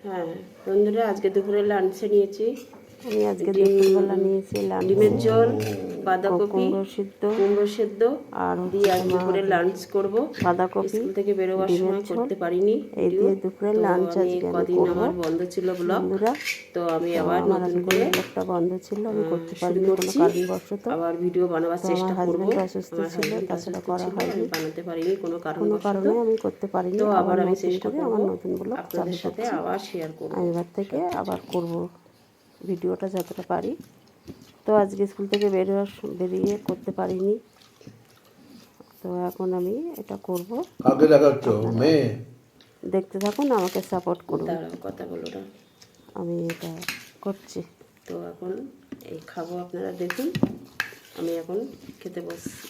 হ্যাঁ বন্ধুরা, আজকে দুপুরে লাঞ্চে নিয়েছি আমি আজকে দুপুরবেলা নিয়েছি ডিমের ঝোল, বাঁধাকপি, কুমড়ো সিদ্ধ সিদ্ধ আর দিয়ে আজ দুপুরে লাঞ্চ করব। বাঁধাকপি স্কুল থেকে বেরোবার ডিমের সময় ঝোল করতে পারিনি এই ভিডিও। দিয়ে দুপুরে তো লাঞ্চ আমি আজকে আমি কদিন করব আমার বন্ধ ছিল ব্লগ, বন্ধুরা। তো আমি তো আবার আমার নতুন আজকে করে ব্লগটা বন্ধ ছিল, আমি করতে শুরু পারিনি কোনো করছি। কারণবশত। আবার ভিডিও বানাবার তো চেষ্টা আমার করব। হাজবেন্ড অসুস্থ আমার ছিল, হাজবেন্ড তাছাড়া অসুস্থ করা ছিল, হয়নি, আমি বানাতে পারিনি কোনো কোনো কারণবশত। কারণে আমি করতে পারিনি। তো আবার আমি নতুন চেষ্টা করে করব আমার নতুন ব্লগ আপনাদের চালু সাথে করছি। আবার শেয়ার করব আমি এবার থেকে আবার করব ভিডিওটা যতটা পারি। তো আজকে স্কুল থেকে বেরিয়ে করতে পারিনি, তো এখন আমি এটা করব। কাকে দেখাচ্ছ মেয়ে? দেখতে থাকুন, আমাকে সাপোর্ট করুন। দাঁড়াও, কথা বলো না। আমি এটা করছি। তো এখন এই খাবো, আপনারা দেখুন। আমি এখন খেতে বসছি।